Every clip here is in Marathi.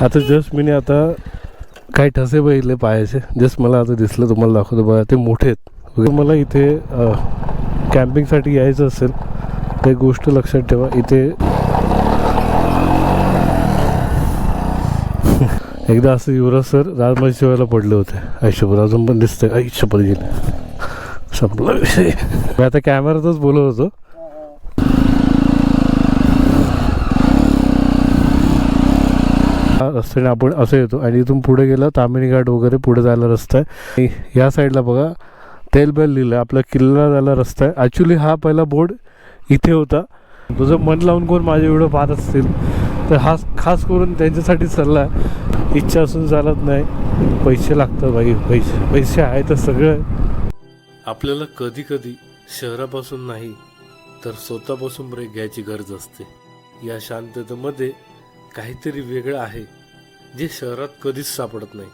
आता जस्ट मी आता काही ठसे बघितले पायाचे, जस्ट मला आता दिसलं, तुम्हाला दाखवतो बघा. ते मोठे आहेत. मला इथे कॅम्पिंगसाठी यायचं असेल तर एक गोष्ट लक्षात ठेवा, इथे एकदा असं युवराज सर राजमाजी शिवायला पडले होते आयुष्यभर, अजून पण दिसतंय. आयुष्यभर गेले, संपला विषय. मी आता कॅमेरातच बोलत होतो. रस्त्याने आपण असं येतो आणि इथून पुढे गेलं तामिनी घाट वगैरे पुढे जायला रस्ता आहे. या साईडला बघा तेलबेल लिहिलं आहे, आपला किल्ला जायला रस्ता आहे. ॲक्च्युली हा पहिला बोर्ड इथे होता. तुझं मन लावून कोण माझे व्हिडिओ पाहत असतील तर हा खास करून त्यांच्यासाठी सल्ला आहे. इच्छा असून चालत नाही, पैसे लागतात भाई. पैसे आहे तर सगळं. आपल्याला कधी कधी शहरापासून नाही तर स्वतःपासून ब्रेक घ्यायची गरज असते. या शांततेमध्ये काहीतरी वेगळं आहे जे शहरात कधीच सापडत नाही.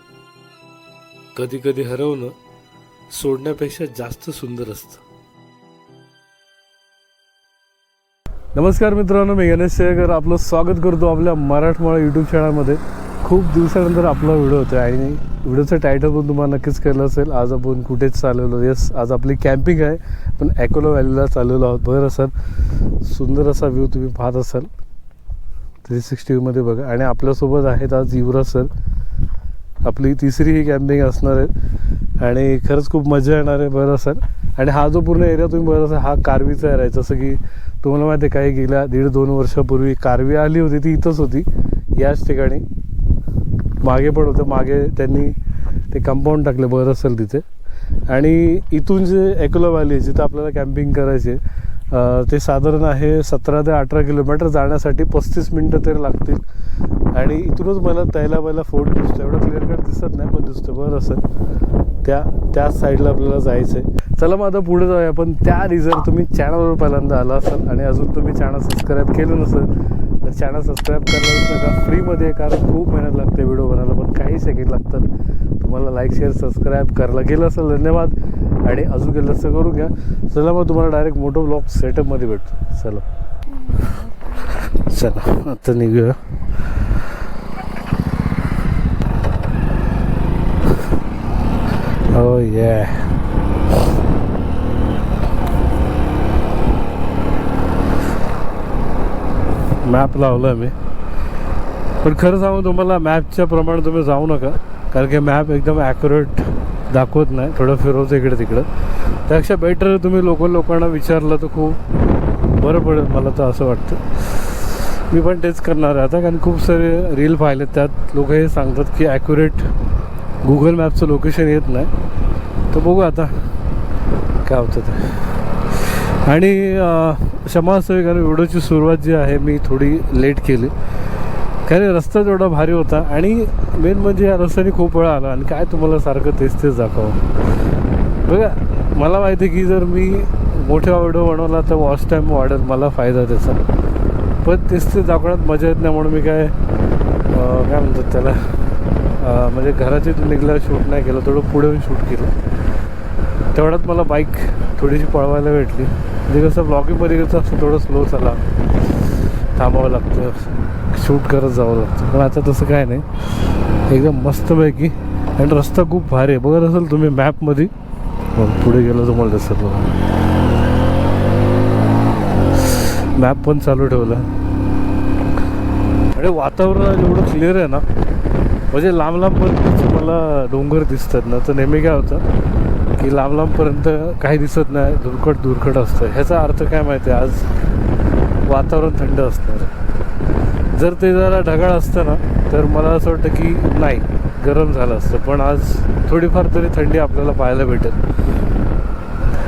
कधी कधी हरवणं सोडण्यापेक्षा जास्त सुंदर असतं. नमस्कार मित्रांनो, मी गणेश शेळकर आपलं स्वागत करतो आपल्या मराठमोळा यूट्यूब चॅनलमध्ये. खूप दिवसानंतर आपला व्हिडिओ होतो आणि व्हिडिओचं टायटल पण तुम्हाला नक्कीच कळलं असेल. आज आपण कुठेच चालवलो. येस, आज आपली कॅम्पिंग आहे, पण अकोला व्हॅलीला चालवलो आहोत. बघत असाल सुंदर असा व्ह्यू तुम्ही पाहत असाल 360मध्ये बघा. आणि आपल्यासोबत आहेत आज युवराज सर. आपली तिसरी ही कॅम्पिंग असणार आहे आणि खरंच खूप मजा येणार आहे. बरं सर, आणि हा जो पूर्ण एरिया तुम्ही बघत असाल हा कारवीचा एरिया आहे. जसं की तुम्हाला माहिती आहे काही गेल्या 1.5-2 वर्षापूर्वी कारवी आली होती, ती इथंच होती याच ठिकाणी. मागे पण होतं, मागे त्यांनी ते कंपाऊंड टाकले बरं असेल तिथे. आणि इथून जे अकोला व्हॅली आहे जिथं आपल्याला कॅम्पिंग करायचे ते साधारण आहे 17 ते 18 किलोमीटर. जाण्यासाठी 35 मिनटं तरी लागतील. आणि इथूनच मला पहिला फोर्ट दिसतो. एवढं क्लिअर कट दिसत नाही पण दिसतं बरं असेल. त्याच साईडला आपल्याला जायचं आहे. चला मग आता पुढे जाऊया. पण त्याआधी जर तुम्ही चॅनलवर पहिल्यांदा आला असाल आणि अजून तुम्ही चॅनल सबस्क्राईब केलं नसेल तर चॅनल सबस्क्राईब करायला नका. फ्रीमध्ये आहे, कारण खूप मेहनत लागते व्हिडिओ बनायला, पण काही सेकंड लागतात. तुम्हाला लाईक शेअर सबस्क्राईब करायला गेलं असेल धन्यवाद, आणि अजून केलं असं करून घ्या. चला मग तुम्हाला डायरेक्ट मोठं ब्लॉग सेटअपमध्ये भेटतो. चला आता निघूया. हो ये मॅप लावला मी, पण खरं सांगू तुम्हाला मॅपच्या प्रमाणे तुम्ही जाऊ नका, कारण की मॅप एकदम ॲक्युरेट दाखवत नाही. थोडं फिरवतं इकडे तिकडं. त्यापेक्षा बेटर तुम्ही लोकांना विचारलं तर खूप बरं पडेल, मला तर असं वाटतं. मी पण तेच करणार आहे आता, कारण खूप सारे रील पाहिले त्यात लोक हे सांगतात की ॲक्युरेट गुगल मॅपचं लोकेशन येत नाही. तर बघू आता काय होतं ते. आणि क्षमा असावी, कारण व्हिडिओची सुरुवात जी आहे मी थोडी लेट केली, कारण रस्ता जेवढा भारी होता. आणि मेन म्हणजे या रस्त्याने खूप वेळा आला आणि काय तुम्हाला सारखं तेच दाखवावं. बघा, मला माहिती आहे की जर मी मोठा व्हिडिओ बनवला तर वॉच टाईम वाढेल, मला फायदा त्याचा. पण तेच दाखवण्यात मजा येत नाही, म्हणून मी काय म्हणतात त्याला, म्हणजे घराच्या इथून निघल्यावर शूट नाही केलं, थोडं पुढे येऊन शूट केलं. तेवढ्यात मला बाईक थोडीशी पळवायला भेटली. म्हणजे कसं ब्लॉगिंगमध्ये कसं असं थोडं स्लो चाला, थांबावं लागतं, शूट करत जावं लागतं. पण आता तसं काय नाही, एकदम मस्तपैकी. आणि रस्ता खूप भारी आहे, बघत असेल तुम्ही मॅपमध्ये. पुढे गेलं तुम्हाला दिसत बघा, मॅप पण चालू ठेवला. आणि वातावरण एवढं क्लिअर आहे ना, म्हणजे लांबपर्यंत मला डोंगर दिसतात ना, तर नेहमी काय होतं की लांबपर्यंत काही दिसत नाही, धुरकट असतं. ह्याचा अर्थ काय माहिती आहे, आज वातावरण थंड असणार. जर ते जरा ढगाळ असतं ना तर मला असं वाटतं की नाही, गरम झालं असतं. पण आज थोडीफार तरी थंडी आपल्याला पाहायला भेटेल.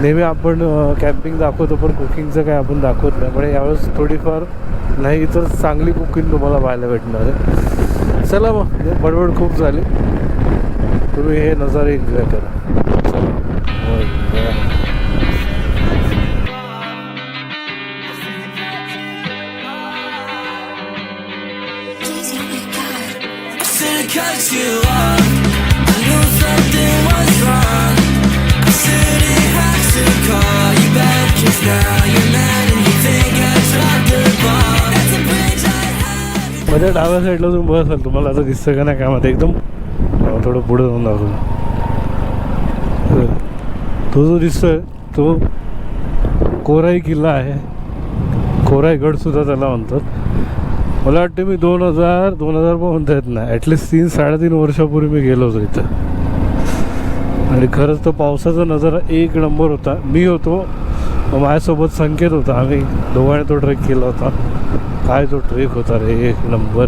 नेहमी आपण कॅम्पिंग दाखवतो पण कुकिंगचं काय आपण दाखवत नाही, म्हणजे यावेळेस थोडीफार नाही तर चांगली कुकिंग तुम्हाला पाहायला भेटणार आहे. चला मग, बडबड खूप झाली, तुम्ही हे नजारे एन्जॉय करा. Cut you off. I knew something was wrong. I shouldn't have to call you back, 'cause now you're mad and you think I dropped the ball. That's a bridge I had. माझ्या डाव्या साईडला तुम्ही बघत असाल, तुम्हाला आता दिसतं का नाही काय माहिती, एकदम थोडं पुढे जाऊन दाखवलं. तो जो दिसतोय तो कोराई किल्ला आहे, कोराई गडसुद्धा त्याला म्हणतात. मला वाटतं मी 2000 पण म्हणता येत नाही, ॲटलिस्ट 3-3.5 वर्षापूर्वी मी गेलो होतो इथं. आणि खरंच तो पावसाचा नजारा एक नंबर होता. मी होतो, माझ्यासोबत संकेत होता, आम्ही दोघांनी तो ट्रेक केला होता. काय तो ट्रेक होता रे, एक नंबर.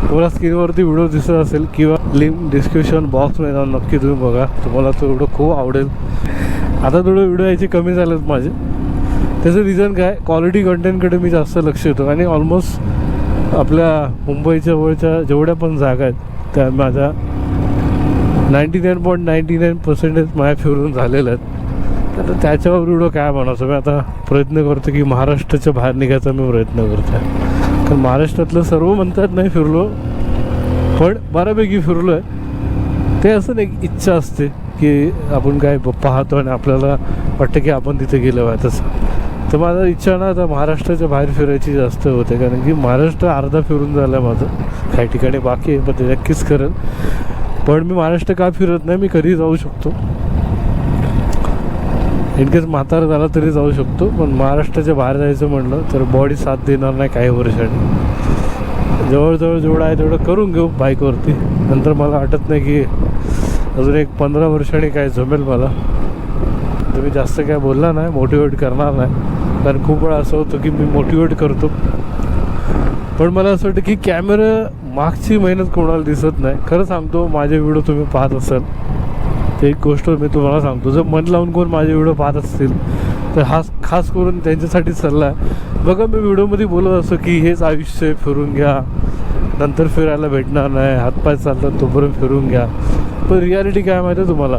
तुम्हाला स्क्रीनवरती व्हिडिओ दिसत असेल किंवा लिंक डिस्क्रिप्शन बॉक्समध्ये जाऊन नक्की तुम्ही बघा, तुम्हाला तो व्हिडिओ खूप आवडेल. आता थोडं व्हिडिओ यायचे कमी झालेत माझे. त्याचं रिझन काय, क्वालिटी कंटेंटकडे मी जास्त लक्ष देतो. आणि ऑलमोस्ट आपल्या मुंबईच्या वरच्या जेवढ्या पण जागा आहेत त्या माझ्या 99.99% माझ्या फिरून झालेल्या आहेत. तर त्याच्यावर व्हिडिओ काय म्हणायचं, मी आता प्रयत्न करतो की महाराष्ट्राच्या बाहेर निघायचा मी प्रयत्न करतो आहे. कारण महाराष्ट्रातलं सर्व म्हणतात नाही फिरलो, पण बऱ्यापैकी फिरलो आहे. ते असं एक इच्छा असते की आपण काय पाहतो आणि आपल्याला वाटतं की आपण तिथे गेलो आहे तसं. तर माझा इच्छा ना आता महाराष्ट्राच्या बाहेर फिरायची जास्त होते, कारण की महाराष्ट्र अर्धा फिरून झालं आहे माझं. काही ठिकाणी बाकी आहे, पण ते नक्कीच करेल. पण मी महाराष्ट्र का फिरत नाही, मी कधी जाऊ शकतो, इनकेस म्हातारा झाला तरी जाऊ शकतो. पण महाराष्ट्राच्या बाहेर जायचं म्हणलं तर बॉडी साथ देणार नाही काही वर्षांनी. जवळजवळ जेवढं आहे तेवढं करून घेऊ बाईकवरती. नंतर मला वाटत नाही की अजून एक 15 वर्षांनी काय जमेल मला. तर मी जास्त काय बोलला नाही, मोटिवेट करणार नाही. कारण खूप वेळा असं होतं की मी मोटिवेट करतो, पण मला असं वाटतं की कॅमेरा मागची मेहनत कोणाला दिसत नाही. खरं सांगतो, माझे व्हिडिओ तुम्ही पाहत असाल ते एक गोष्ट मी तुम्हाला सांगतो, जर मन लावून कोण माझे व्हिडिओ पाहत असतील तर हा खास करून त्यांच्यासाठी सल्ला आहे. बघा, मी व्हिडिओमध्ये बोलत असतो की हेच आयुष्य, फिरून घ्या, नंतर फिरायला भेटणार नाही, हातपाय चालतात तोपर्यंत फिरून घ्या. पण रियालिटी काय माहिती आहे तुम्हाला,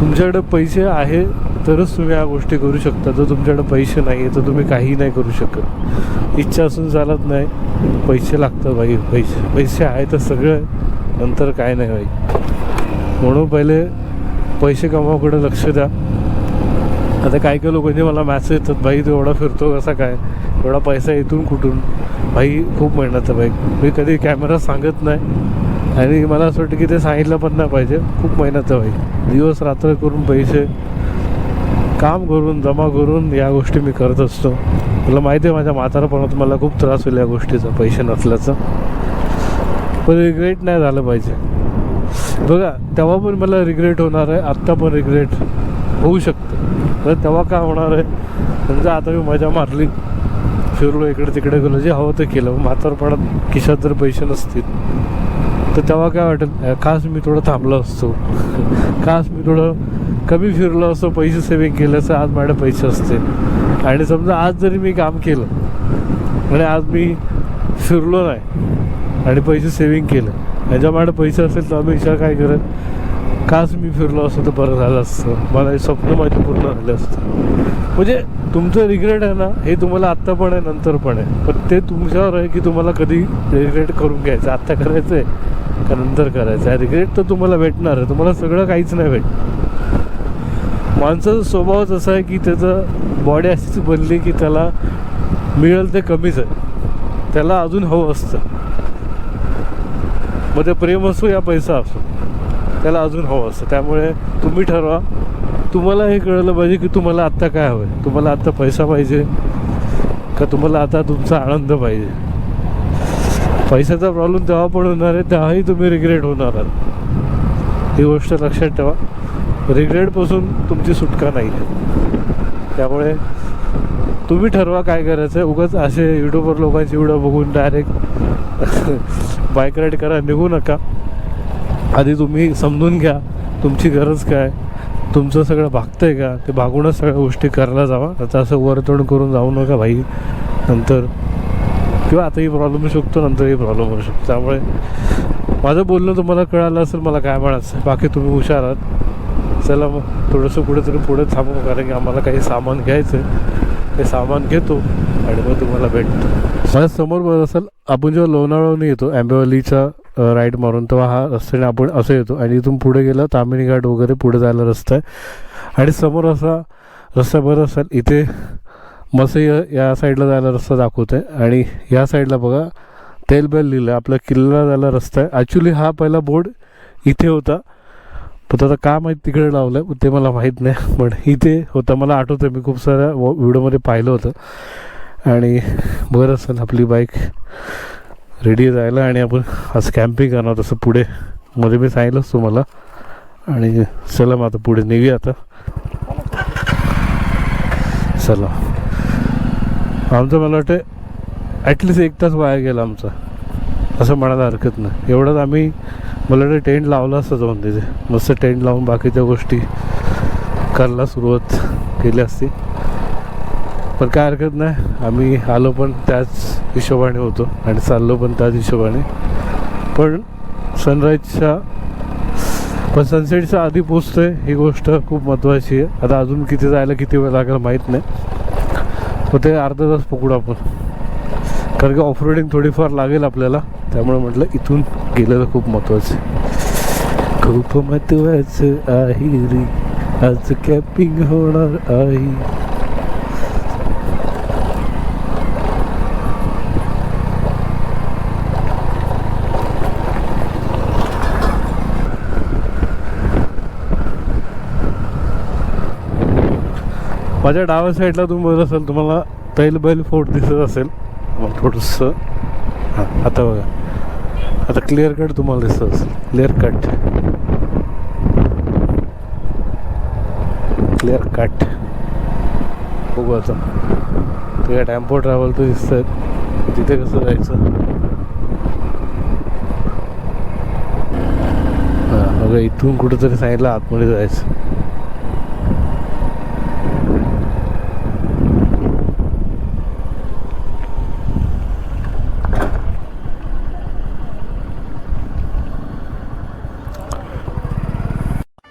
तुमच्याकडे पैसे आहे तरच तुम्ही ह्या गोष्टी करू शकता. जर तुमच्याकडे पैसे नाही आहे तर तुम्ही काही नाही करू शकत. इच्छा असून चालत नाही, पैसे लागतात भाई. पैसे आहे तर सगळं, नंतर काय नाही भाई. म्हणून पहिले पैसे कमावाकडे लक्ष द्या. आता काही लोकांनी मला मॅसेज येतात, भाई तू एवढा फिरतो कसा काय, एवढा पैसा इथून कुठून. भाई खूप मेहनत आहे भाई. मी कधी कॅमेरा सांगत नाही आणि मला असं वाटतं की ते सांगितलं पण नाही पाहिजे. खूप मेहनत आहे भाई. दिवस रात्र करून पैसे काम करून जमा करून या गोष्टी मी करत असतो. मला माहिती आहे माझ्या म्हातारपणात मला खूप त्रास होईल या गोष्टीचा, पैसे नसल्याचा. पण रिग्रेट नाही झालं पाहिजे. बघा, तेव्हा पण मला रिग्रेट होणार आहे, आत्ता पण रिग्रेट होऊ शकतं. तर तेव्हा काय होणार आहे, समजा आता मी मजा मारली, फिरलो, इकडे तिकडे गेलो, जे हवं ते केलं, म्हातारपणात खिशात जर पैसे नसतील तर तेव्हा काय वाटेल, खास मी थोडं थांबलो असतो, खास मी थोडं कमी फिरलो असतो, पैसे सेविंग केलं असं, आज माझ्याकडे पैसे असते. आणि समजा आज जरी मी काम केलं आणि आज मी फिरलो नाही आणि पैसे सेविंग केलं, ह्याच्या माझ्याकडे पैसे असेल तर आम्ही विचार काय करत, काच मी फिरलो असतो तर बरं झालं असतं, मला हे स्वप्न माझं पूर्ण झालं असतं. म्हणजे तुमचं रिग्रेट आहे ना, हे तुम्हाला आत्ता पण आहे, नंतर पण आहे. पण ते तुमच्यावर आहे की तुम्हाला कधी रिग्रेट करून घ्यायचं, आत्ता करायचं आहे का नंतर करायचं आहे. रिग्रेट तर तुम्हाला भेटणार आहे, तुम्हाला सगळं काहीच नाही भेटणार. माणसाचा स्वभावच असा आहे की त्याचं बॉडी अशीच बनली की त्याला मिळेल ते कमीच आहे, त्याला अजून हवं असतं. मग ते प्रेम असो या पैसा असो, त्याला अजून हवं असतं. त्यामुळे तुम्ही ठरवा, तुम्हाला हे कळलं पाहिजे की तुम्हाला आत्ता काय हवं आहे. तुम्हाला आत्ता पैसा पाहिजे का तुम्हाला आता तुमचा आनंद पाहिजे. पैशाचा प्रॉब्लेम तेव्हा पण होणार आहे, तेव्हाही तुम्ही रिग्रेट होणार आहात. ही गोष्ट लक्षात ठेवा. रिग्रेटपासून तुमची सुटका नाही आहे. त्यामुळे तुम्ही ठरवा काय करायचं आहे. उगाच असे यूट्यूबवर लोकांची व्हिडिओ बघून डायरेक्ट बाईक राईड करा निघू नका. आधी तुम्ही समजून घ्या तुमची गरज काय, तुमचं सगळं भागतंय का, ते भागूनच सगळ्या गोष्टी करायला जावा. आता असं वरतोड करून जाऊ नका भाई, नंतर किंवा आताही प्रॉब्लेम होऊ शकतो, नंतरही प्रॉब्लेम होऊ शकतो. त्यामुळे माझं बोलणं तुम्हाला कळालं असेल, मला काय म्हणायचं. बाकी तुम्ही हुशार आहात. चला मग थोडंसं कुठेतरी पुढे थांबू, कारण की आम्हाला काही सामान घ्यायचं आहे. ते सामान घेतो आणि मग तुम्हाला भेटतो. माझ्या समोर बघत असेल, आपण जेव्हा लोणावळ्याहून येतो आंबेवलीचा राईट मारून, तेव्हा हा रस्त्याने आपण असं येतो आणि इथून पुढे गेलं तामिनी घाट वगैरे पुढे जायला रस्ता आहे. आणि समोर असा रस्ता बरं असेल, इथे मसई या साईडला जायला रस्ता दाखवत आहे. आणि या साईडला बघा तेलबेल लिहिलं, आपल्या किल्ला जायला रस्ता आहे. ॲक्च्युली हा पहिला बोर्ड इथे होता, पण आता का माहीत तिकडे लावलं ते मला माहीत नाही, पण इथे होता. मला आठवतं मी खूप साऱ्या व्हिडिओमध्ये पाहिलं होतं. आणि बरं असेल आपली बाईक रेडी आहे जायला आणि आपण आज कॅम्पिंग करणार तसं पुढे मध्ये मी सांगितलंच तुम्हाला. आणि चला मग आता पुढे निघूया आता. चला, आमचं मला वाटतं ॲटलिस्ट 1 तास वाया गेला आमचा, असं म्हणायला हरकत नाही. एवढंच आम्ही मला वाटतं टेंट लावला असतं जाऊन तिथे, मस्त टेंट लावून बाकीच्या गोष्टी करायला सुरुवात केली असती. पण काय हरकत नाही, आम्ही आलो पण त्याच हिशोबाने होतो आणि चाललो पण त्याच हिशोबाने. पण सनसेटच्या आधी पोचतो आहे ही गोष्ट खूप महत्त्वाची आहे. आता अजून किती जायला किती वेळ लागेल माहीत नाही, पण ते अर्धा तास पकडू आपण, कारण की ऑफरोडिंग थोडीफार लागेल आपल्याला. त्यामुळे म्हटलं इथून गेलेलं खूप महत्त्वाचं आहे. खूप महत्त्वाचं आहे रे, आज कॅम्पिंग होणार आहे. माझ्या डाव्या साईडला तुम्ही बघत असाल, तुम्हाला तैलबैल फोर्ट दिसत असेल. मग थोडंसं हां, आता बघा, आता क्लिअर कट तुम्हाला दिसत असेल. क्लिअर कट बघू आता. ते टेम्पो ट्रॅव्हल तर दिसत आहेत, तिथे कसं जायचं. हां बघा, इथून कुठंतरी सांगितलं आतमध्ये जायचं.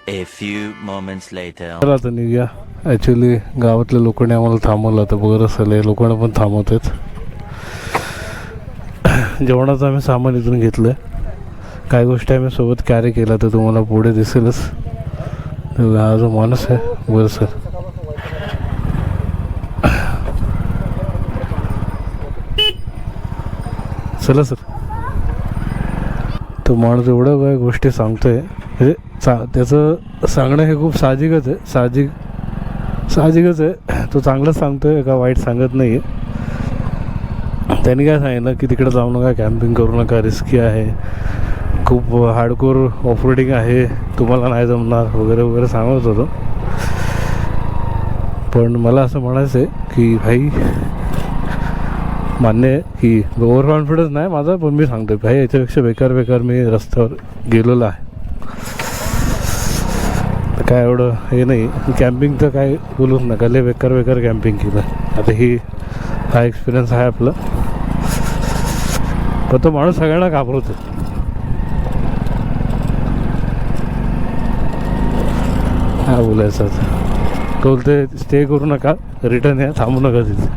A few moments later. चला आता निघूया. ॲक्च्युली गावातल्या लोकांनी आम्हाला थांबवलं, तर बघत असेल हे लोकांना पण थांबवत आहेत. जेवणाचं आम्ही सामान इथून घेतलं आहे, काही गोष्टी आम्ही सोबत कॅरी केला तर तुम्हाला पुढे दिसेलच. हा जो माणूस आहे, बरं सर, चला सर. तो माणूस एवढं काय गोष्टी सांगतोय, म्हणजे त्याचं सांगणं हे खूप साहजिकच आहे. साहजिकच आहे, तो चांगलंच सांगतोय का वाईट सांगत नाही आहे. त्यांनी काय सांगितलं की तिकडे जाऊ नका, कॅम्पिंग करू नका, रिस्की आहे, खूप हार्डकोर ऑफरोडिंग आहे, तुम्हाला नाही जमणार वगैरे वगैरे सांगत होतो. पण मला असं म्हणायचं आहे की भाई, मान्य आहे की ओव्हर कॉन्फिडन्स नाही माझा, पण मी सांगतो भाई याच्यापेक्षा बेकार मी रस्त्यावर गेलेलो आहे. काय एवढं हे नाही, कॅम्पिंग तर काय बोलूच नका, लय बेकार कॅम्पिंग केलं. आता हा एक्सपिरियन्स आहे आपला. पण तो माणूस सगळ्यांना घाबरवतो. काय बोलायचं आता, तो बोलते स्टे करू नका, रिटर्न या, थांबू नका तिथे.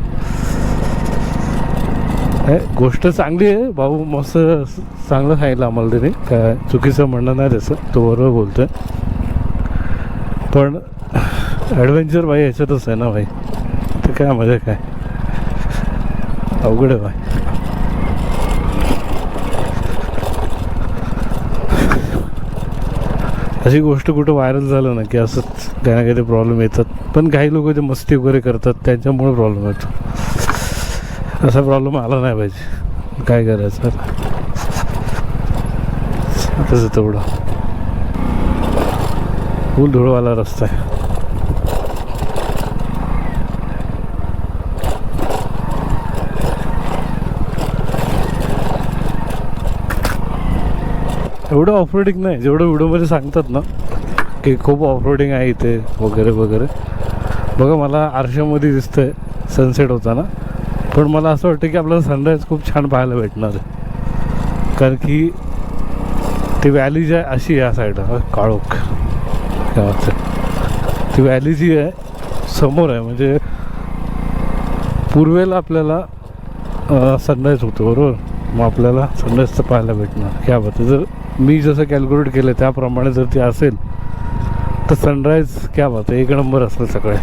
गोष्ट चांगली आहे भाऊ, मस्त चांगलं सांगितलं आम्हाला त्याने, काय चुकीचं म्हणणं नाही त्याचं, तो बरोबर बोलतोय. पण ॲडव्हेंचर भाई ह्याच्यातच आहे ना भाई, तर काय मजा, काय अवघड आहे भाई. अशी गोष्ट कुठं व्हायरल झालं ना की असंच काही ना काही प्रॉब्लेम येतात. पण काही लोक ते मस्ती वगैरे करतात, त्यांच्यामुळे प्रॉब्लेम येतो. असा प्रॉब्लेम आला नाही पाहिजे, काय करायचं तसं. तेवढं फुल धुळवाला रस्ता आहे. एवढं ऑफरोडिंग नाही जेवढं व्हिडिओमध्ये सांगतात ना की खूप ऑफरोडिंग आहे इथे वगैरे वगैरे. बघा, मला आरशामध्ये दिसतंय सनसेट होताना, पण मला असं वाटतं की आपल्याला सनराईज खूप छान पाहायला भेटणार आहे. कारण की ती व्हॅली जी आहे अशी या साईडला काळोख गावाचं, ती व्हॅली जी आहे समोर आहे, म्हणजे पूर्वेला आपल्याला सनराईज होतो बरोबर, मग आपल्याला सनराईजचं पाहायला भेटणार. क्या बात आहे. जर मी जसं कॅल्क्युलेट केलं त्याप्रमाणे जर ती असेल तर सनराईज क्या बात आहे, 1 नंबर असेल सगळे.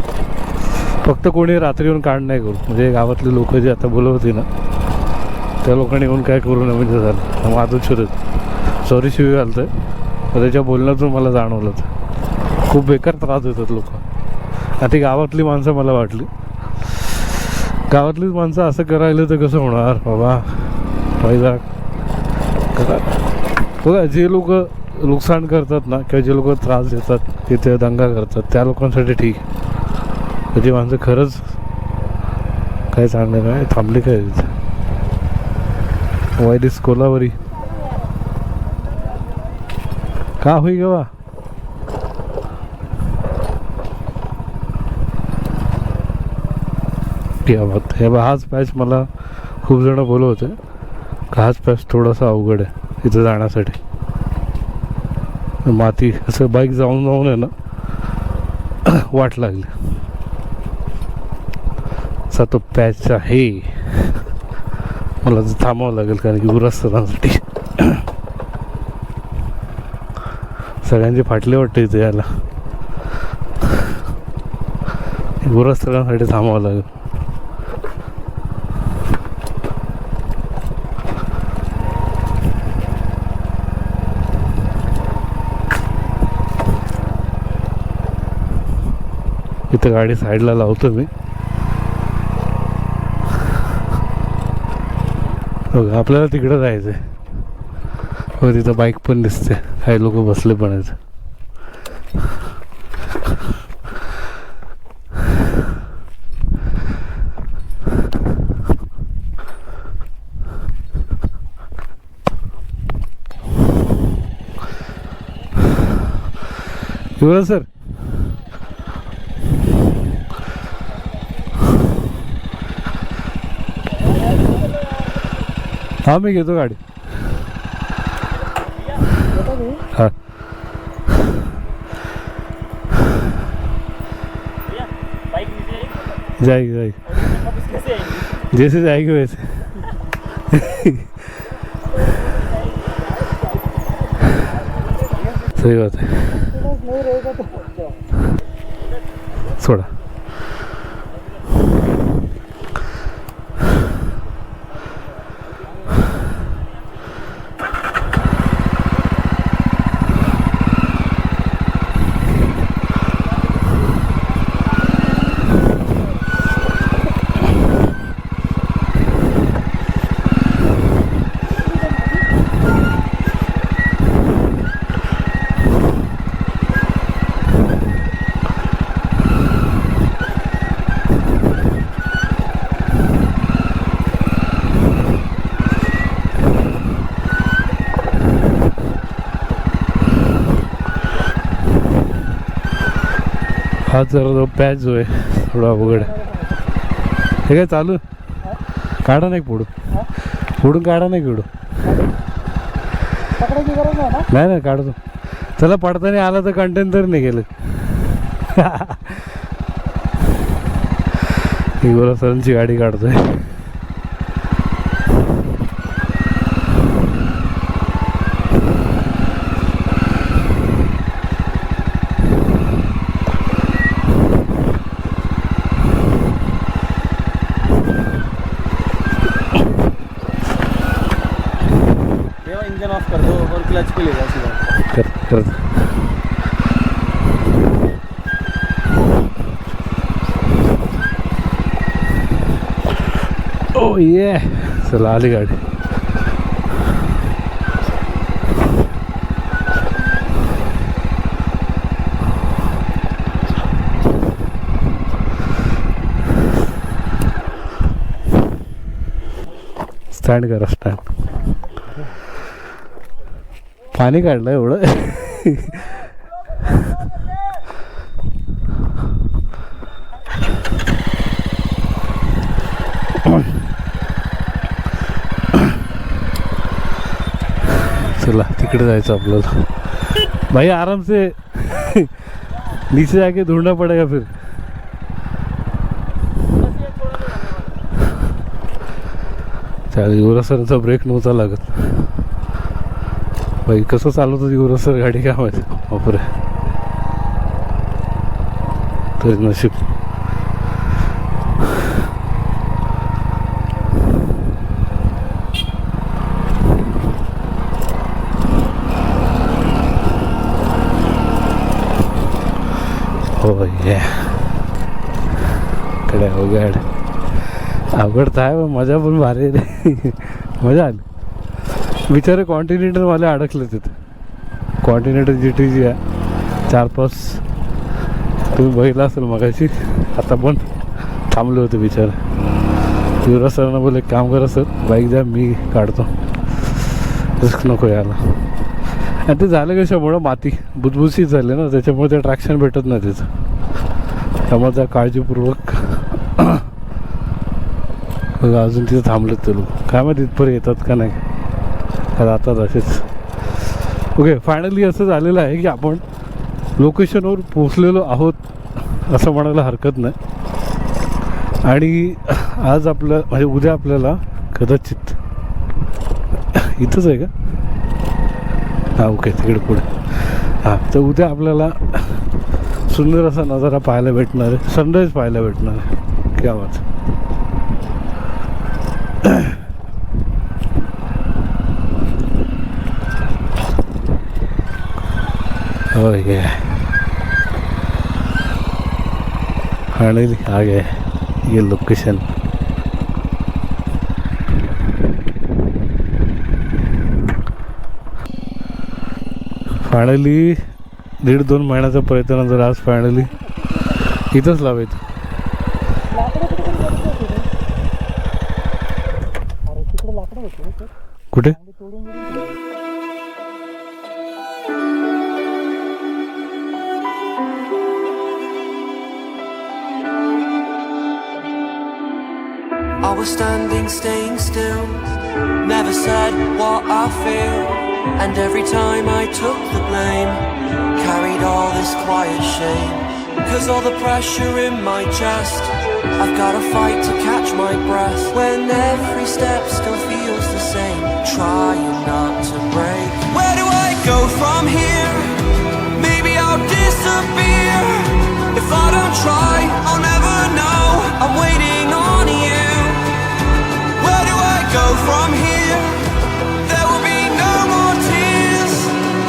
फक्त कोणी रात्री येऊन काढ नाही करू, म्हणजे गावातले लोक जे आता बोलवते ना त्या लोकांनी येऊन काय करू नये म्हणजे झालं माझं शिरत सॉरी शिवी घालतं आहे. त्याच्या बोलण्यातून मला जाणवलं होतं खूप बेकार त्रास देतात लोक. आता गावातली माणसं मला वाटली गावातलीच माणसं असं करायला तर कसं होणार बाबा. फायदा करा बघा. जे लोक नुकसान करतात ना किंवा जे लोक त्रास देतात तिथे दंगा करतात त्या लोकांसाठी ठीक आहे. त्याची माणसं खरंच काय चांगलं काय थांबली काय वायरिस कोलावरी का होई गवा. क्या बात हे बा. हाच पॅच मला खूप जण बोलत होते का हाच पॅच थोडासा अवघड आहे इथं जाण्यासाठी. माती असं बाईक जाऊन जाऊन आहे ना वाट लागली. असा तो पॅच आहे मला थांबावं लागेल कारण की गुरास्थानासाठी सगळ्यांचे फाटले वाटते इथे याला. गुरास्थानासाठी थांबावं लागेल. इथं गाडी साईडला लावतो मी. बघा आपल्याला तिकडं जायचं आहे. हो तिथं बाईक पण दिसते काही लोक बसले पण आहेत. युवराज सर हाँ मैं घेतो गाड़ी. हाँ जाएगी जाएगी जैसे जाएगी वैसे. सही बात है. थोड़ा हा जरा जो पॅच जो आहे थोडा अवघड आहे. हे काय चालू काढा नाही पुढून काढा नाही किडू नाही नाही काढतो. चला पडताना आला तर कंटेन तर नाही गेलं. ही बोला सरांची गाडी काढतोय. इंजन ऑफ कर दो और क्लच पे ले जाओ सीधा. कर ओ ये चला आली गाडी. स्टँड करा स्टँड. पाणी काढलं एवढं. चला तिकडे जायचं आपल्याला. भाई आराम से नीचे जाके ढूंढना पड़ेगा फिर. युवराज सरांचा ब्रेक नव्हता लागत. भाई कसं चालवतं युवराज सर गाडी काय माहिती. वापरे तरी नशीब. हो ये कडे अवघड अवघड तर आहे पण मजा पण भारी आहे रे. मजा आली. बिचारे कॉन्टिनेंटरवाले अडकले तिथे. कॉन्टिनेंटर GT जी आहे 4-5 तुम्ही बघितलं असेल मगाशी. आता पण थांबले होते बिचारे. युवराज सरांना बोलले काम करा सर बाईक द्या मी काढतो रिस्क नको यायला. आणि ते झालं कशामुळं माती बुजबुजीत झाले ना त्याच्यामुळे ते ट्रॅक्शन भेटत नाही त्याचं. त्यामुळे त्या काळजीपूर्वक बघा अजून तिथं थांबलेत ते लोक. काय माहिती इथपर्यंत येतात का नाही का जातात असेच. ओके फायनली असं झालेलं आहे की आपण लोकेशनवर पोचलेलो आहोत असं म्हणायला हरकत नाही. आणि आज आपलं म्हणजे उद्या आपल्याला कदाचित इथंच आहे का हां ओके तिकडे पुढे हां तर उद्या आपल्याला सुंदर असा नजारा पाहायला भेटणार आहे. सनराईज पाहायला भेटणार आहे. क्या बात. Oh yeah. फाइनली आ गए ये लोकेशन. फायनली 1.5-2 महिन्याचा प्रयत्नानंतर आज फायनली इथंच लावायचं. कुठे I was standing, staying still, never said what I feel. And every time I took the blame, carried all this quiet shame. Cause all the pressure in my chest, I've gotta fight to catch my breath. When every step still feels the same, trying not to break. Where do I go from here? Maybe I'll disappear. If I don't try, I'll never know. I'm waiting on you. Where do I go from here? There will be no more tears.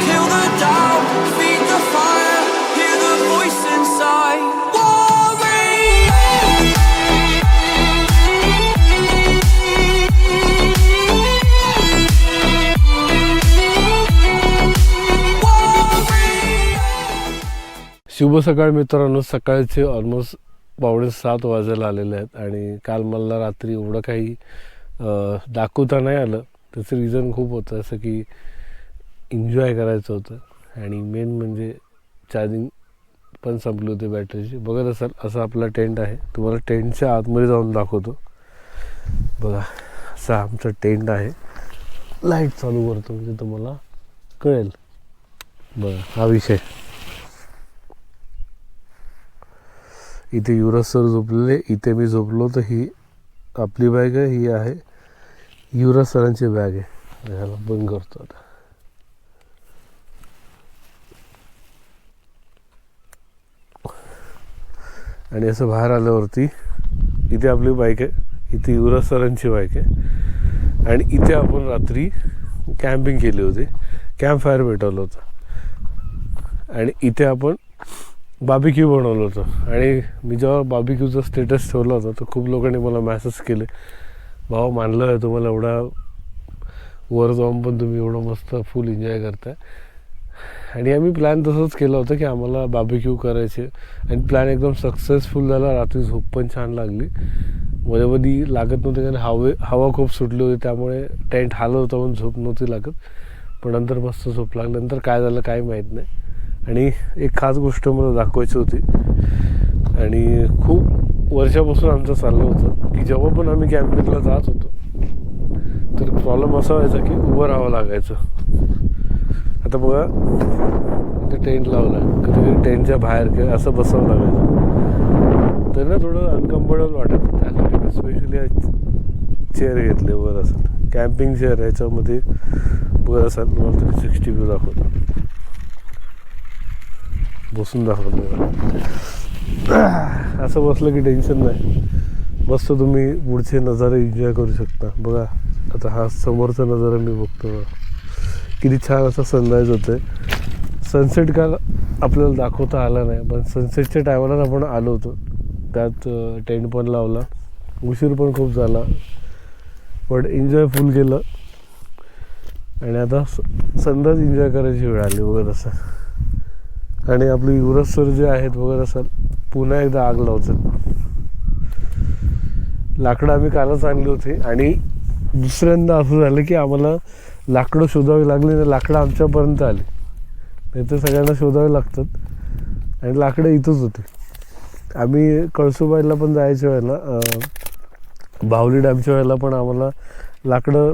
Kill the doubt, feed the fire, hear the voice inside. शुभ सकाळ मित्रांनो. सकाळचे ऑलमोस्ट 6:45 वाजायला आलेले आहेत. आणि काल मला रात्री एवढं काही दाखवता नाही आलं. त्याचं रिझन खूप होतं असं की एन्जॉय करायचं होतं. आणि मेन म्हणजे चार्जिंग पण संपली होती बॅटरीची. बघत असाल असं आपला टेंट आहे. तुम्हाला टेंटच्या आतमध्ये जाऊन दाखवतो. बघा असा आमचा टेंट आहे. लाईट चालू करतो म्हणजे तुम्हाला कळेल. बघा हा विषय. इथे युवराज सर झोपलेले, इथे मी झोपलो. तर ही आपली बॅग आहे, ही आहे युवराज सरांची बॅग आहे. ह्याला बंद करतो आता. आणि असं बाहेर आल्यावरती इथे आपली बाईक आहे, इथे युवराज सरांची बाईक आहे. आणि इथे आपण रात्री कॅम्पिंग केली होती. कॅम्प फायर पेटवलं होतं. आणि इथे आपण बार्बेक्यू बनवलं होतं. आणि मी जेव्हा बार्बेक्यूचा स्टेटस ठेवला होता तर खूप लोकांनी मला मॅसेज केले, भाऊ मानलं आहे तुम्हाला एवढा वर जाऊन पण तुम्ही एवढं मस्त फुल एन्जॉय करताय. आणि आम्ही प्लॅन तसंच केलं होतं की आम्हाला बार्बेक्यू करायचे. आणि प्लॅन एकदम सक्सेसफुल झाला. रात्री झोप पण छान लागली. मध्ये लागत नव्हती कारण हवा खूप सुटली होती. त्यामुळे टेंट हालत होता पण झोप नव्हती लागत. पण नंतर मस्त झोप लागली. नंतर काय झालं काय माहीत नाही. आणि एक खास गोष्ट मला दाखवायची होती. आणि खूप वर्षापासून आमचं चाललं होतं की जेव्हा पण आम्ही कॅम्पिंगला जात होतो तर प्रॉब्लेम असा व्हायचा की उभं राहावं लागायचं. आता बघा इथे टेंट लावला आहे, कधी कधी टेंटच्या बाहेर किंवा असं बसावं लागायचं. तर ना थोडं अनकम्फर्टेबल वाटायचं. त्यासाठी मी स्पेशली चेअर घेतले. वर असेल कॅम्पिंग चेअर, याच्यामध्ये बघत असाल तुम्हाला 360 व्ह्यू दाखवतो. बसून दाखवतो. असं बसलं की टेन्शन नाही. मस्त तुम्ही पुढचे नजारे एन्जॉय करू शकता. बघा आता हा समोरचा नजारा मी बघतो. किती छान असा सनराईज होतोय. सनसेट का आपल्याला दाखवता आला नाही, पण सनसेटच्या टायमालाच आपण आलो होतो. त्यात टेंट पण लावला, उशीर पण खूप झाला, पण एन्जॉय फुल केलं. आणि आता संध्याच एन्जॉय करायची वेळ आली वगैरे असं. आणि आपले युवराज सर जे आहेत वगैरे असं पुन्हा एकदा आग लावतात. लाकडं आम्ही कालच आणली होती आणि दुसऱ्यांदा असं झालं की आम्हाला लाकडं शोधावी लागली आणि लाकडं आमच्यापर्यंत आली. नाही तर सगळ्यांना शोधावे लागतात आणि लाकडं इथंच होती. आम्ही कळसुबाईला पण जायच्या वेळेला, बाहुली डॅमच्या वेळेला पण आम्हाला लाकडं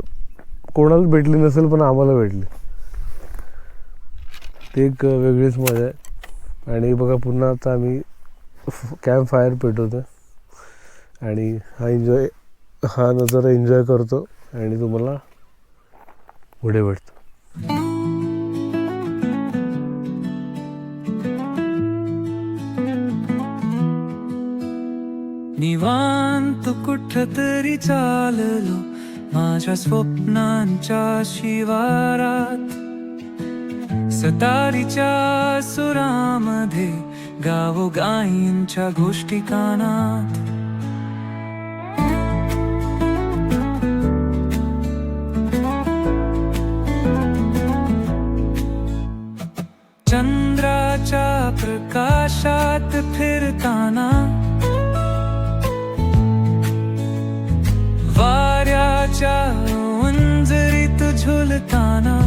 कोणालाच भेटली नसेल, पण आम्हाला भेटली. ती एक वेगळीच मजा आहे. आणि बघा पुन्हा आता आम्ही कॅम्प फायर पेटवतो आणि हा नजारा एन्जॉय करतो आणि तुम्हाला पुढे भेटतो. निवांत कुठतरी चाललो माझ्या स्वप्नांच्या शिवारात, सतारीच्या सुरामध्ये गावोगाईंच्या गोष्टी कानात. चंद्राच्या प्रकाशात फिरताना, वाऱ्याच्या उंजरीत झुलताना,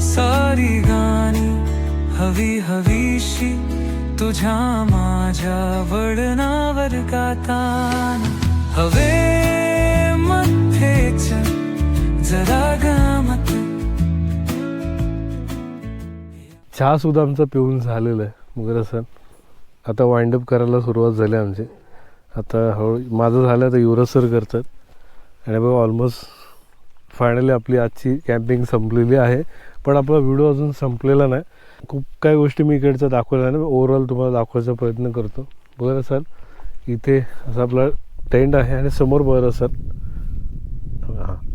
सारी गाणी हवी हवीशी तुझ्या माझ्या वळणावर गाताना, हवे मध्येच जरा गमत. चहा सुद्धा आमचा पिऊन झालेला आहे वगैरे सर. आता वाइंडअप करायला सुरुवात झाली आमची. आता माझं झालं तर युवराज सर करतात. आणि बघा ऑलमोस्ट फायनली आपली आजची कॅम्पिंग संपलेली आहे. पण आपला व्हिडिओ अजून संपलेला नाही. खूप काही गोष्टी मी इकडच्या दाखवल्या नाही, ओव्हरऑल तुम्हाला दाखवायचा प्रयत्न करतो. बघा सर, इथे असा आपला टेंट आहे आणि समोर बघा सर,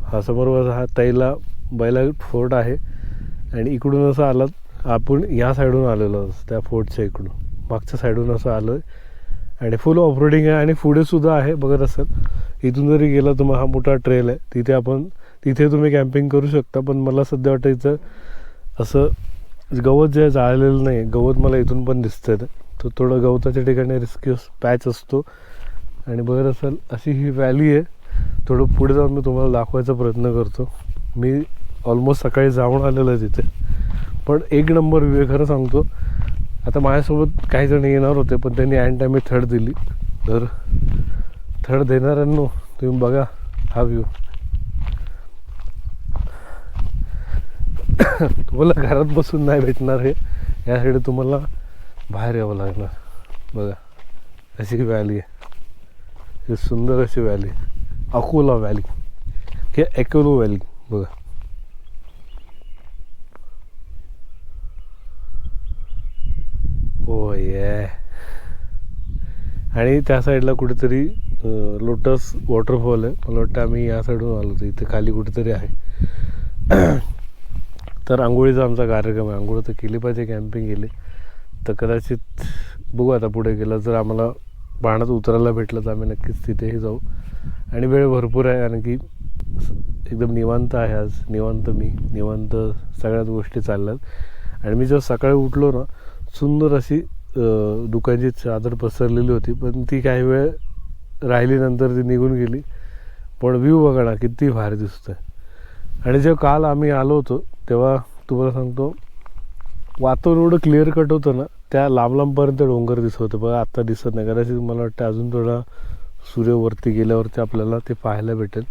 हा समोर बघा हा बैला फोर्ट आहे. आणि इकडून असं आलात आपण या साईडून आलेलो त्या फोर्टच्या इकडून मागच्या साईडून असं आलो आहे आणि फुल ऑफरोडिंग आहे. आणि पुढे सुद्धा आहे बघत असाल, इथून जरी गेला तर हा मोठा ट्रेल आहे, तिथे तुम्ही कॅम्पिंग करू शकता. पण मला सध्या वाटतं इथं असं गवत जे जाळलेलं नाही, गवत मला इथून पण दिसतंय. तर थोडं गवताच्या ठिकाणी रिस्की पॅच असतो. आणि बघत असाल अशी ही व्हॅली आहे. थोडं पुढे जाऊन मी तुम्हाला दाखवायचा प्रयत्न करतो. मी ऑलमोस्ट सकाळी जाऊन आलेलो आहे तिथे, पण एक नंबर व्ह्यू खरं सांगतो. आता माझ्यासोबत काही जण येणार होते, पण त्यांनी ऐन टाईमी थर्ड दिली. तर थर्ड देणाऱ्यांनो तुम्ही बघा हा व्ह्यू. तुम्हाला घरात बसून नाही भेटणार हे, यासाठी तुम्हाला बाहेर यावं लागणार. बघा अशी व्हॅली आहे, ही सुंदर अशी व्हॅली, अकोला व्हॅली किंवा अकोलो व्हॅली. बघा हो ये. आणि त्या साईडला कुठेतरी लोटस वॉटरफॉल आहे. मला वाटतं आम्ही या साईडून आलो होतो, इथे खाली कुठेतरी आहे. तर आंघोळीचा आमचा कार्यक्रम आहे. आंघोळ तर केली पाहिजे, कॅम्पिंग केली तर कदाचित बघू आता पुढे गेलं जर आम्हाला पाण्यात उतरायला भेटलं तर आम्ही नक्कीच तिथेही जाऊ. आणि वेळ भरपूर आहे, कारण की एकदम निवांत आहे आज. निवांत सगळ्याच गोष्टी चालल्यात. आणि मी जेव्हा सकाळी उठलो ना, सुंदर अशी दुकानची चादर पसरलेली होती, पण ती काही वेळ राहिली, नंतर ती निघून गेली. पण व्ह्यू बघा ना किती भारी दिसतोय. आणि जेव्हा काल आम्ही आलो होतो तेव्हा तुम्हाला सांगतो, वातावरण एवढं क्लिअर कट होतं ना, त्या लांब लांबपर्यंत डोंगर दिसत होतं. बघा आत्ता दिसत नाही, कदाचित मला वाटतं अजून थोडा सूर्यवरती गेल्यावरती आपल्याला ते पाहायला भेटेल.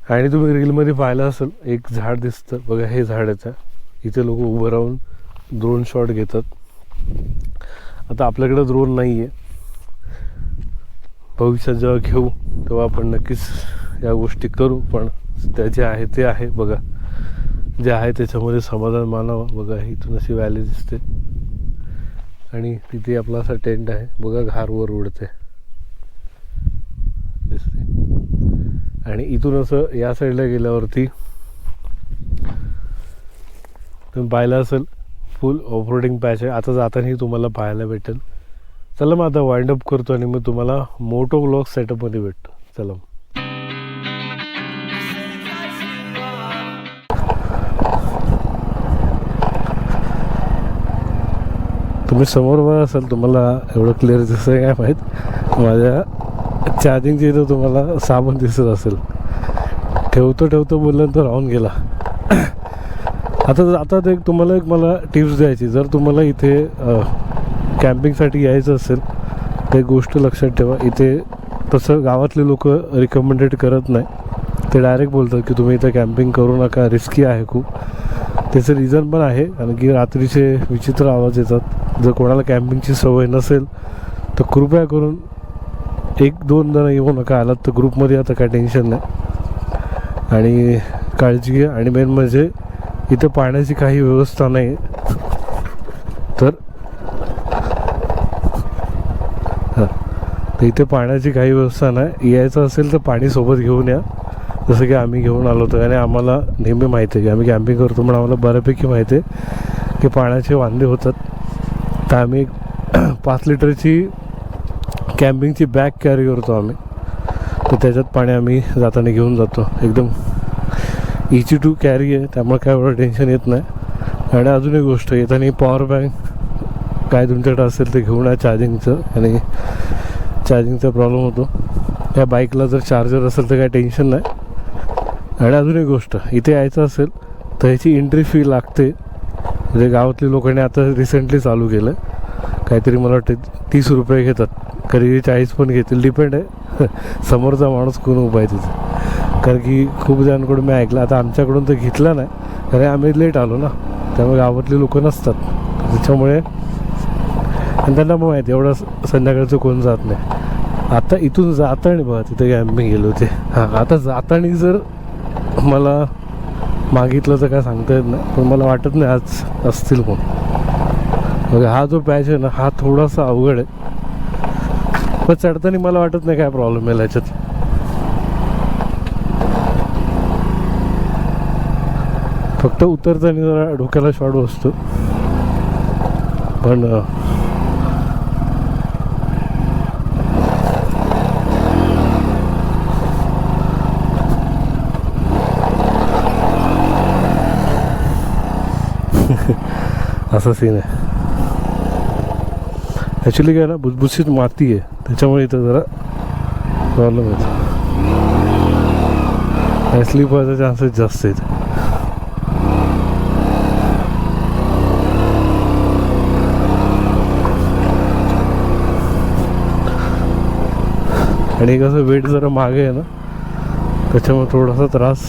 आणि तुम्ही रीलमध्ये पाहिलं असेल, एक झाड दिसतं बघा, हे झाडाचं इथे लोक उभं राहून ड्रोन शॉट घेतात. आता आपल्याकडे ड्रोन नाही आहे, भविष्यात जेव्हा घेऊ तेव्हा आपण नक्कीच या गोष्टी करू. पण त्या जे आहे ते आहे. बघा जे आहे त्याच्यामध्ये समाधान मानावं. बघा इथून अशी व्हॅली दिसते आणि तिथे आपला असा टेंट आहे. बघा घारवर उडते दिसते. आणि इथून असं या साईडला गेल्यावरती तुम्ही पाहिलं असेल फुल ऑफरोडिंग पॅच आहे. आता जातानाही तुम्हाला पाहायला भेटेल. चला मग आता वाइंड अप करतो आणि मग तुम्हाला मोटो व्लॉग सेटअपमध्ये भेटतो. चला तुम्ही समोर बघा असाल, तुम्हाला एवढं क्लिअर दिसतं काय माहीत, माझ्या चार्जिंगची इथं तुम्हाला साबण दिसत असेल. ठेवतो बोलल्यानंतर राहून गेला. आता तुम्हाला मला टिप्स द्यायची. जर तुम्हाला इथे कॅम्पिंगसाठी यायचं असेल तर एक गोष्ट लक्षात ठेवा, इथे तसं गावातले लोक रिकमेंडेड करत नाही. ते डायरेक्ट बोलतात की तुम्ही इथं कॅम्पिंग करू नका, रिस्की आहे खूप. त्याचं रिझन पण आहे, कारण की रात्रीचे विचित्र आवाज येतात. जर कोणाला कॅम्पिंगची सवय नसेल तर कृपया करून 1-2 जण येऊ नका. आलात तर ग्रुपमध्ये आता काय टेन्शन नाही आणि काळजी घ्या. आणि मेन म्हणजे इथं पाण्याची काही व्यवस्था नाही, तर इथे पाण्याची काही व्यवस्था नाही. यायचं असेल तर पाणी सोबत घेऊन या, जसं की आम्ही घेऊन आलो होतो. आणि आम्हाला नेहमी माहिती आहे की आम्ही कॅम्पिंग करतो म्हणून आम्हाला बऱ्यापैकी माहिती आहे की पाण्याचे वांदे होतात. तर आम्ही 5 लिटरची कॅम्पिंगची बॅग कॅरी करतो आम्ही, तर त्याच्यात पाणी आम्ही जाताना घेऊन जातो. एकदम इझी टू कॅरी आहे, त्यामुळे काय एवढं टेन्शन येत नाही. आणि अजून एक गोष्ट, येताना पॉवर बँक काय तुमच्याकडे असेल ते घेऊन या चार्जिंगचं, आणि चार्जिंगचा प्रॉब्लेम होतो. या बाईकला जर चार्जर असेल तर काय टेन्शन नाही. आणि अजून एक गोष्ट, इथे यायचं असेल तर ह्याची एंट्री फी लागते. म्हणजे गावातल्या लोकांनी आता रिसेंटली चालू केलं, काहीतरी मला वाटतं 30 रुपये घेतात, कधी 40 पण घेतील, डिपेंड आहे समोरचा माणूस कोण उभा आहे तिथे. कारण की खूप जणांकडून मी ऐकलं, आता आमच्याकडून तर घेतलं नाही कारण आम्ही लेट आलो ना, त्यामुळे गावातले लोक नसतात त्याच्यामुळे. आणि त्यांना मग माहिती एवढं संध्याकाळचं कोण जात नाही. आता इथून जाताना बघा तिथे कॅम्पिंग गेले होते. हां, आता जाताना जर मला मागितलं तर काय सांगता येत नाही, पण मला वाटत नाही आज असतील कोण. बघा हा जो पॅच आहे ना, हा थोडासा अवघड आहे, पण चढताना मला वाटत नाही काय प्रॉब्लेम आहे याच्यात. फक्त उतरताना जरा डोक्याला शॉट बसतो. पण असा सीन आहे. ॲक्च्युली काय ना, भुसभुशीत माती आहे त्याच्यामुळे इथं जरा प्रॉब्लेम येतो. स्लिप व्हायचा चान्सेस जास्त आहेत. आणि कसं वेट जरा मागे आहे ना, त्याच्यामुळे थोडासा त्रास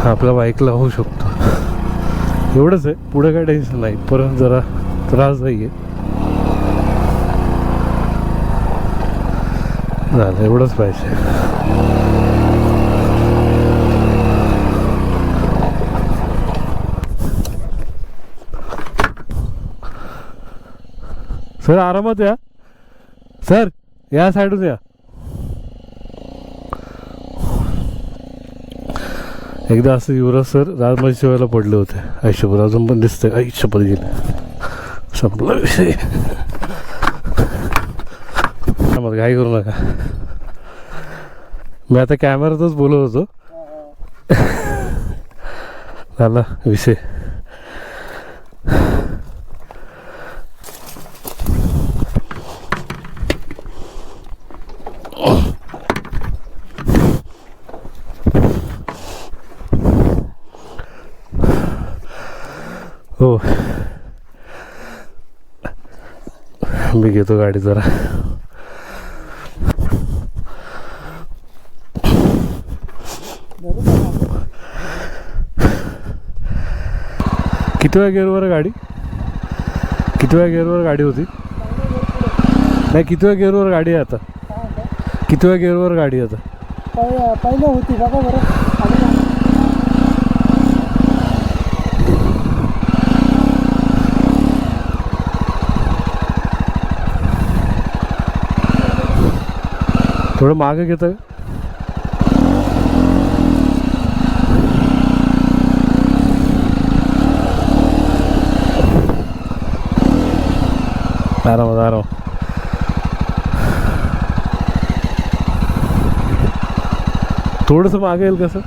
आपल्या बाईकला होऊ शकतो. एवढंच आहे, पुढे काय टेन्शन नाही, परत जरा त्रासदायी आहे. झालं एवढंच पाहिजे. सर आरामात या, सर या साईडून या. एकदा असं युवराज सर राजमाजी शिवायला पडले होते आयुष्यभर, अजून पण दिसतंय. आयुष्यभर गेले, संपला विषय. मग घाई करू नका, मी आता कॅमेरातच बोलत होतो. झाला विषय. हो, मी घेतो गाडी जरा. कितव्या गिअरवर गाडी, कितव्या गिअरवर गाडी होती? नाही, कितव्या गिअरवर गाडी आहे आता? कितव्या गिअरवर गाडी आता? पहिलं होती बघा बरं. थोडं मागे घेतं. आरामात आराम. थोडंसं मागे येईल कसं.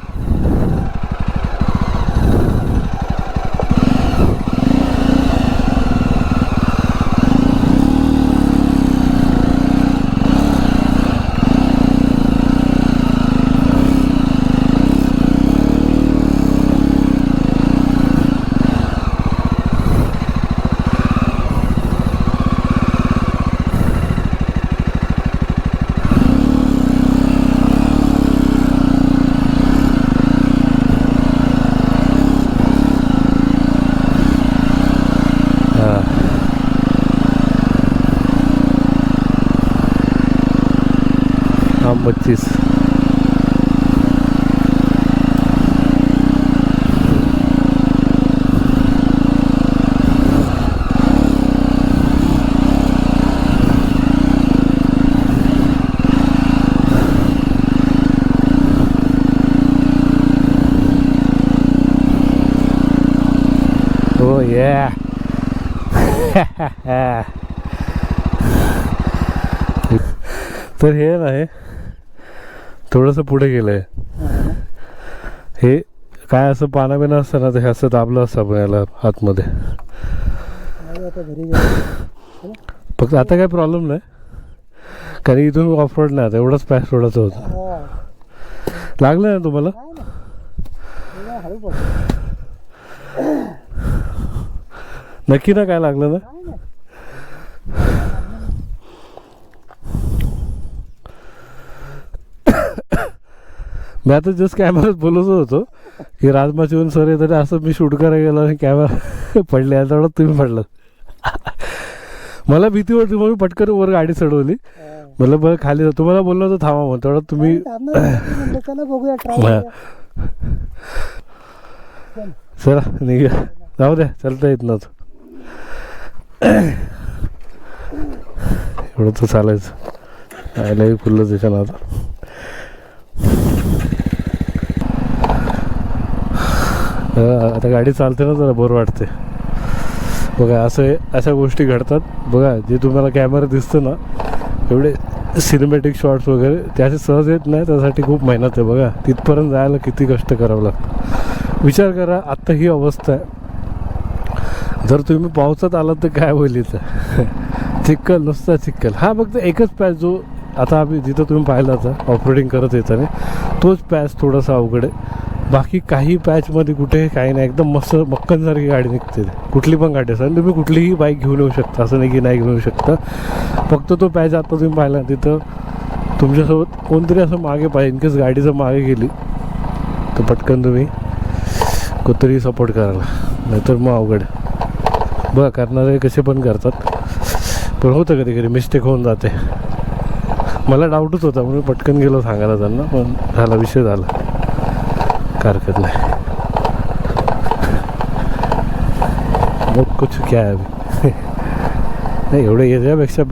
हाँ 25. Oh yeah. तर हे नाही थोडंसं पुढे गेलंय. हे काय असं पाना बिना असतं ना, तर हे असं दाबलं असतं आपण याला आतमध्ये. फक्त आता काही प्रॉब्लेम नाही, कारण इथून ऑफ रोड नाही आता, एवढंच पॅच सोडायचं होतं. लागलं ना तुम्हाला? नक्की ना काय लागलं ना? मी आता जस्ट कॅमेरात बोलत होतो की राजमाचीवन सर आहे, तरी असं मी शूट करायला गेलो आणि कॅमेरा पडले, या तेवढं तुम्ही पडलं. मला भीती वाटली, मग मी पटकन वर गाडी चढवली. मला बरं खाली तुम्हाला बोललो होतं थांबा, मग तेवढं तुम्ही चला निघा, जाऊ द्या, चालता येत नव्हतं. एवढं तर चालायचं, आयलाही खुल्लं त्याच्यानं. आता गाडी चालते ना, जरा बरं वाटते. बघा अशा गोष्टी घडतात बघा, जे तुम्हाला कॅमेरा दिसतं ना, एवढे सिनेमॅटिक शॉट्स वगैरे त्याचे सहज येत नाही, त्यासाठी खूप मेहनत आहे. बघा तिथपर्यंत जायला किती कष्ट करावं लागतं. विचार करा, आत्ता ही अवस्था आहे, जर तुम्ही पावसात आलात तर काय होईल इथं. चिखल, नुसता चिखल. हा फक्त एकच पॅच जो आता आम्ही जिथं तुम्ही पाहिला होता ऑपरेटिंग करत येताना, तोच पॅच थोडासा अवघड आहे. बाकी काही पॅचमध्ये कुठे काही नाही, एकदम मस्त मक्कनसारखी गाडी निघते. कुठली पण गाडी असेल, तुम्ही कुठलीही बाईक घेऊन येऊ शकता, असं नाही की नाही घेऊन येऊ शकता. फक्त तो पॅच आता तुम्ही पाहिला तिथं तुमच्यासोबत कोणतरी असं मागे पाहिजे, इनकेस गाडी जर मागे गेली तर पटकन तुम्ही कोणतरी सपोर्ट करायला, नाहीतर मग अवघड. बघा करणारे कसे पण करतात, पण होतं कधी कधी मिस्टेक होऊन जाते. मला डाऊटच होता म्हणून पटकन गेलो सांगायला त्यांना, पण झाला विषय झाला, काय हरकत नाही. मग कुछ क्या आहे अभी. नाही एवढं ह्याच्यापेक्षा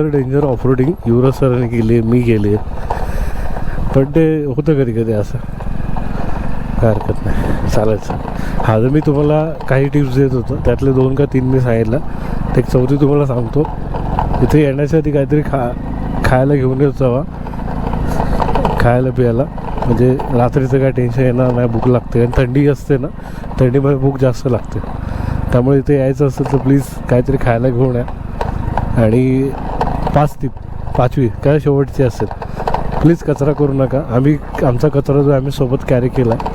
डेंजर ऑफरोडिंग युवराज सरांनी केली, मी केली, पण ते होतं कधी कधी असं, काय हरकत नाही, चालायचं. हा जर मी तुम्हाला काही टिप्स देत होतो, त्यातले 2 का 3 मी सांगितलं, तर एक 4थी तुम्हाला सांगतो. इथे येण्याच्या आधी काहीतरी खायला घेऊन येत जावा, खायला प्यायला, म्हणजे रात्रीचं काय टेन्शन येणार नाही, भूक लागते. आणि थंडी असते ना, थंडीमध्ये भूक जास्त लागते, त्यामुळे इथे यायचं असेल तर प्लीज काहीतरी खायला घेऊन या. आणि 5 ती 5वी काय शेवटची असेल, प्लीज कचरा करू नका. आमचा कचरा जो आम्ही सोबत कॅरी केला आहे,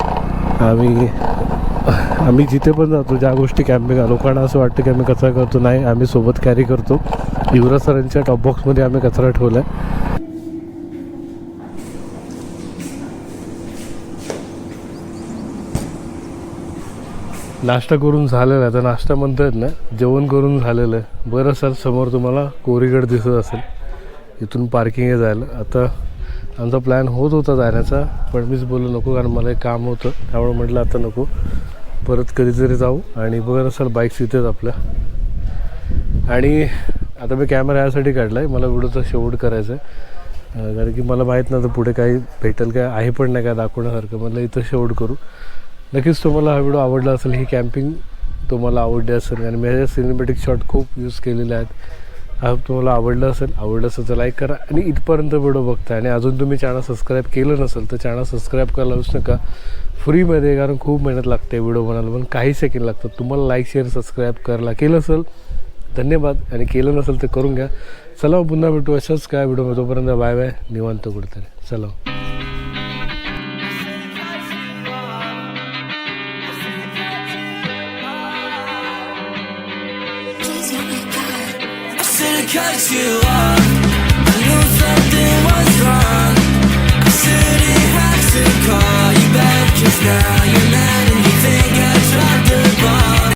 आम्ही जिथे पण जातो, ज्या गोष्टी कॅम्पिंग, लोकांना असं वाटतं की आम्ही कचरा करतो, नाही, आम्ही सोबत कॅरी करतो. युवराज सरांच्या टॉप बॉक्समध्ये आम्ही कचरा ठेवला आहे. नाश्ता करून झालेला आहे, तर नाश्ता म्हणता येत ना, जेवण करून झालेलं आहे. बरं सर, समोर तुम्हाला कोरीगड दिसत असेल, इथून पार्किंग आहे जायला. आता आमचा प्लॅन होत होता जाण्याचा, पण मीच बोललो नको, कारण मला एक काम होतं, त्यामुळे म्हटलं आता नको, परत कधीतरी जाऊ. आणि बघत असाल बाईक्स इथेच आपल्या. आणि आता मी कॅमेरा यासाठी काढला आहे, मला व्हिडिओचा शेवट करायचा आहे, कारण की मला माहीत नव्हतं पुढे काही भेटेल काय आहे पण नाही काय दाखवण्यासारखं. म्हटलं इथं शेवट करू. नक्कीच तुम्हाला हा व्हिडिओ आवडला असेल. ही कॅम्पिंग तुम्हाला आवडले असेल आणि माझ्या सिनेमॅटिक शॉट खूप यूज केलेले आहेत. आय होप तुम्हाला आवडलं असेल तर लाईक करा आणि इथपर्यंत व्हिडिओ बघता आणि अजून तुम्ही चॅनल सबस्क्राईब केलं नसेल तर चॅनल सबस्क्राईब करायला विसरू नका. फ्रीमध्ये, कारण खूप मेहनत लागते व्हिडिओ बनायला, पण काही सेकंड लागतात. तुम्हाला लाईक शेअर सबस्क्राईब करायला केलं असेल धन्यवाद आणि केलं नसेल तर करून घ्या. चला पुन्हा भेटू अशाच काय व्हिडिओ. तोपर्यंत बाय बाय, निवांत कुठेतरी. चला. I cut you off. I knew something was wrong. I shouldn't have to call you back, 'cause now you're mad at me.